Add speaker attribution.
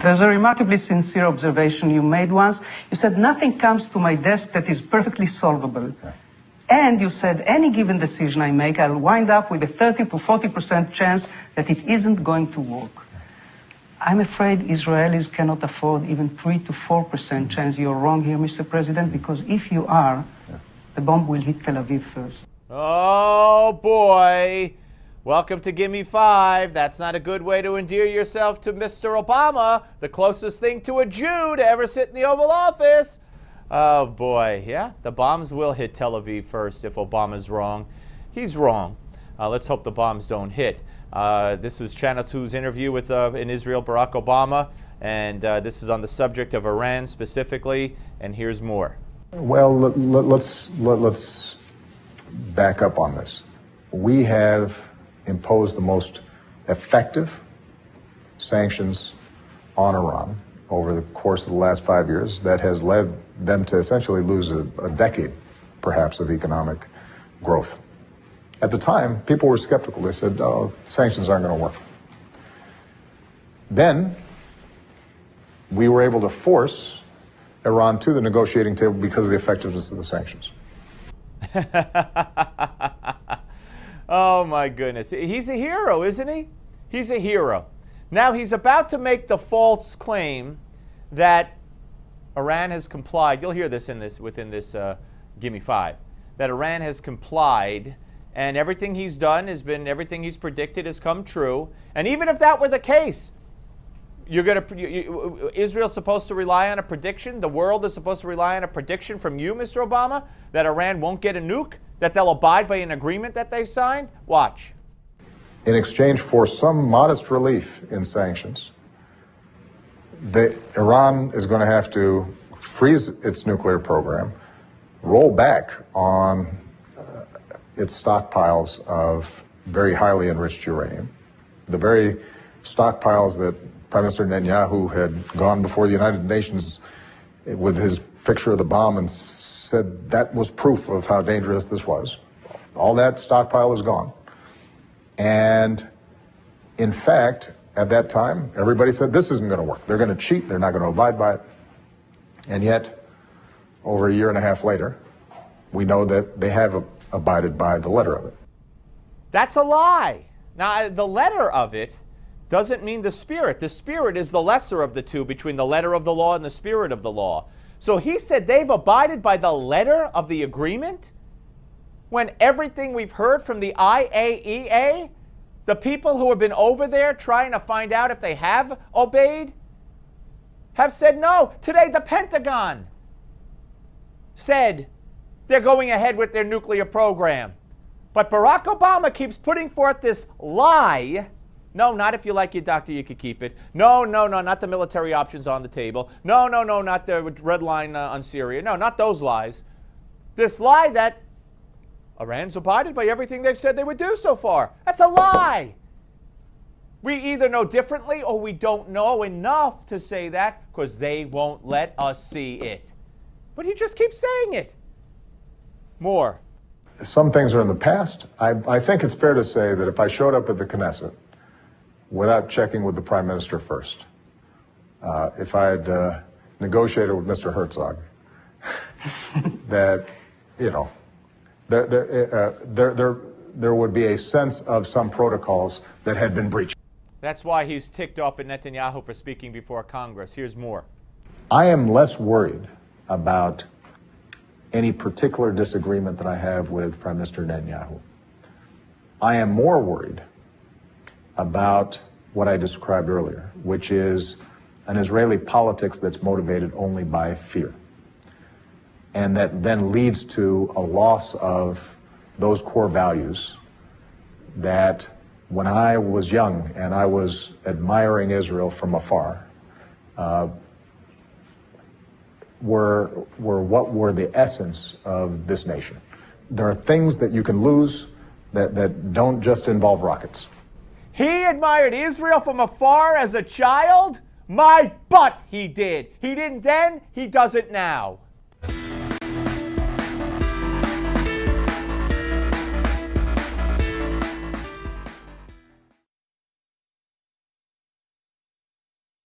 Speaker 1: There's a remarkably sincere observation you made once. You said, nothing comes to my desk that is perfectly solvable. Yeah. And you said, any given decision I make, I'll wind up with a 30 to 40% chance that it isn't going to work. I'm afraid Israelis cannot afford even 3 to 4% chance you're wrong here, Mr. President, because if you are, the bomb will hit Tel Aviv first.
Speaker 2: Oh, boy. Welcome to Gimme 5. That's not a good way to endear yourself to Mr. Obama, the closest thing to a Jew to ever sit in the Oval Office. Oh, boy. Yeah, the bombs will hit Tel Aviv first if Obama's wrong. He's wrong. Let's hope the bombs don't hit. This was Channel 2's interview with, in Israel, Barack Obama, and this is on the subject of Iran specifically, and here's more.
Speaker 3: Well, let's back up on this. We have imposed the most effective sanctions on Iran over the course of the last 5 years that has led them to essentially lose a decade, perhaps, of economic growth. At the time, people were skeptical. They said, oh, sanctions aren't going to work. Then, we were able to force Iran to the negotiating table because of the effectiveness of the sanctions.
Speaker 2: Oh, my goodness. He's a hero, isn't he? He's a hero. Now, he's about to make the false claim that Iran has complied. You'll hear this within this Gimme 5. That Iran has complied, and everything he's done has been, everything he's predicted has come true. And even if that were the case, Israel's supposed to rely on a prediction, the world is supposed to rely on a prediction from you, Mr. Obama, that Iran won't get a nuke, that they'll abide by an agreement that they've signed? Watch.
Speaker 3: In exchange for some modest relief in sanctions, Iran is going to have to freeze its nuclear program, roll back on its stockpiles of very highly enriched uranium, the very stockpiles that Prime Minister Netanyahu had gone before the United Nations with his picture of the bomb and said that was proof of how dangerous this was. All that stockpile is gone. And in fact, at that time, everybody said this isn't going to work. They're going to cheat. They're not going to abide by it. And yet, over a year and a half later, we know that they have abided by the letter of it.
Speaker 2: That's a lie. Now, the letter of it doesn't mean the spirit. The spirit is the lesser of the two between the letter of the law and the spirit of the law. So he said they've abided by the letter of the agreement when everything we've heard from the IAEA, the people who have been over there trying to find out if they have obeyed, have said no. Today, the Pentagon said they're going ahead with their nuclear program. But Barack Obama keeps putting forth this lie. No, not if you like your doctor, you could keep it. No, not the military options on the table. No, not the red line on Syria. No, not those lies. This lie that Iran's abided by everything they've said they would do so far. That's a lie. We either know differently or we don't know enough to say that because they won't let us see it. But he just keeps saying it. More.
Speaker 3: Some things are in the past. I think it's fair to say that if I showed up at the Knesset without checking with the Prime Minister first, if I had negotiated with Mr. Herzog, that, you know, there would be a sense of some protocols that had been breached.
Speaker 2: That's why he's ticked off at Netanyahu for speaking before Congress. Here's more.
Speaker 3: I am less worried about any particular disagreement that I have with Prime Minister Netanyahu. I am more worried about what I described earlier, which is an Israeli politics that's motivated only by fear, and that then leads to a loss of those core values that when I was young and I was admiring Israel from afar, were what were the essence of this nation. There are things that you can lose that don't just involve rockets.
Speaker 2: He admired Israel from afar as a child? My butt, he did. He didn't then, he doesn't now.